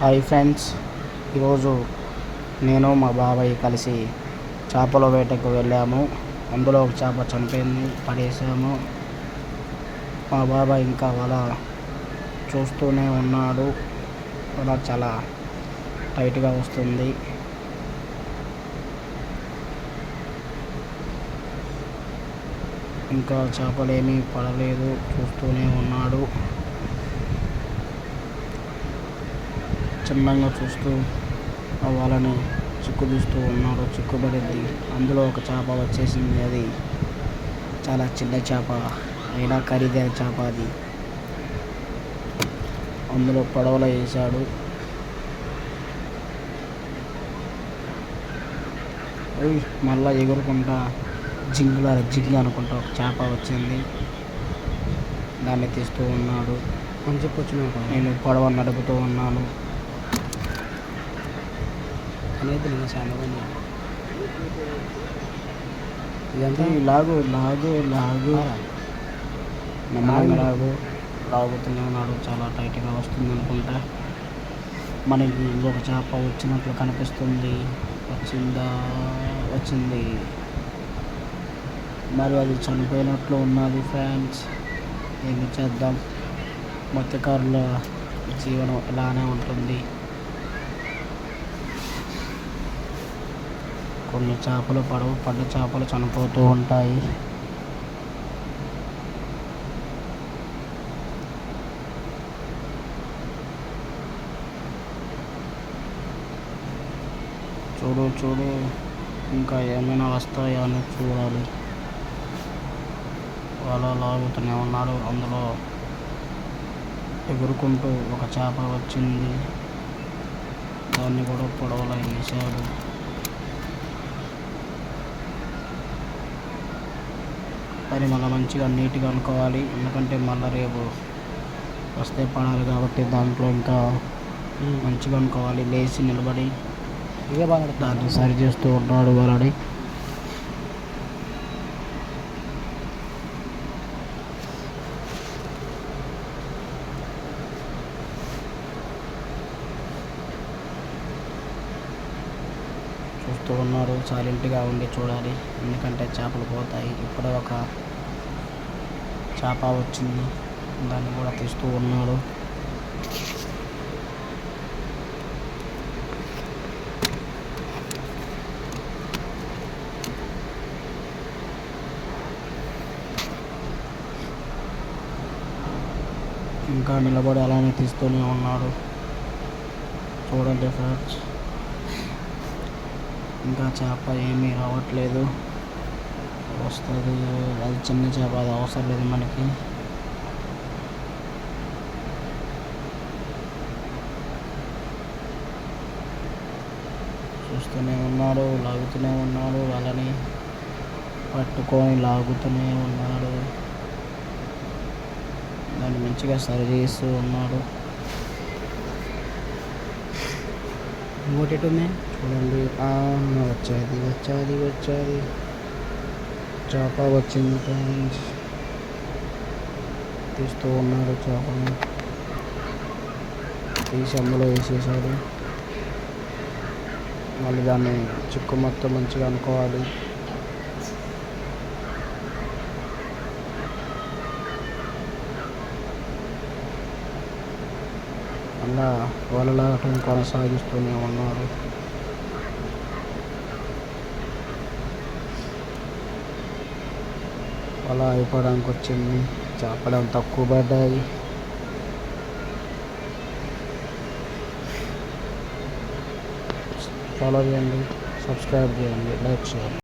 Hi friends, ఈరోజు నేను మా బాబాయ్ కలిసి చేపల వేటకు వెళ్ళాము. అందులో ఒక చేప చనిపోయింది, పడేసాము. మా బాబాయ్ ఇంకా వల చూస్తూనే ఉన్నాడు. వల చాలా టైట్గా వస్తుంది. ఇంకా చేపలు ఏమీ పడలేదు, చూస్తూనే ఉన్నాడు. చిన్నంగా చూస్తూ ఆ వలని చిక్కుదీస్తూ ఉన్నాడు. చిక్కుబడింది. అందులో ఒక చేప వచ్చేసింది. అది చాలా చిన్న చేప, అయినా ఖరీదైన చేప. అది అందులో పడవలో వేసాడు. మళ్ళా ఎగురుకుంటా జింగ్ అనుకుంటా ఒక చేప వచ్చింది. దాన్ని తీస్తూ ఉన్నాడు. నేను పడవ నడుపుతూ ఉన్నాను. ఇదంతా లాగు లాగుతూనే ఉన్నాడు. చాలా టైట్గా వస్తుంది అనుకుంటా. మనకి ఒక చేప వచ్చినట్లు కనిపిస్తుంది. వచ్చింది. మరి అది చనిపోయినట్లు ఉన్నది ఫ్రెండ్స్. ఏమి చేద్దాం, మత్స్యకారుల జీవనం ఇలానే ఉంటుంది. కొన్ని చేపలు పడ్డ చేపలు చనిపోతూ ఉంటాయి. చూడు ఇంకా ఏమైనా వస్తాయా అని చూడాలి. వల లాగుతూనే ఉన్నాడు. అందులో ఎగురుకుంటూ ఒక చేప వచ్చింది. దాన్ని కూడా పొడవలో వేసాడు. పని మళ్ళీ మంచిగా నీట్గా అనుకోవాలి. ఎందుకంటే మళ్ళీ రేపు వస్తే పడాలి కాబట్టి దాంట్లో ఇంకా మంచిగా అనుకోవాలి. లేచి నిలబడి దాన్ని సరి చేస్తూ ఉన్నాడు వాళ్ళని. చూస్తూ ఉన్నారు. సైలెంట్గా ఉండి చూడాలి, ఎందుకంటే చేపలు పోతాయి. ఇప్పుడే ఒక చేప వచ్చింది, దాన్ని కూడా తీస్తూ ఉన్నాడు. ఇంకా నిలబడి అలానే తీస్తూనే ఉన్నాడు. చూడండి ఫ్రెండ్స్, ఇంకా చేప ఏమీ రావట్లేదు. వస్తుంది, అది చిన్న చేప, అది అవసరం లేదు మనకి. చూస్తూనే ఉన్నాడు, లాగుతూనే ఉన్నాడు. వాళ్ళని పట్టుకొని లాగుతూనే ఉన్నాడు. దాన్ని మంచిగా సరి చేస్తూ ఉన్నాడు. ఇంకోటి చూడండి, వచ్చేది చేప వచ్చింది ఫ్రెండ్స్. తీస్తూ ఉన్నాడు. చేపని తీసి అందులో వేసేసాడు. మళ్ళీ దాన్ని చిక్కు మొత్తం మంచిగా అనుకోవాలి. అలా వలలాటం కొనసాగిస్తూనే ఉన్నారు. వల అయిపోవడానికి వచ్చింది. చేపలు తక్కువ పడ్డాయి. ఫాలో చేయండి, సబ్స్క్రైబ్ చేయండి, లైక్ చేయండి.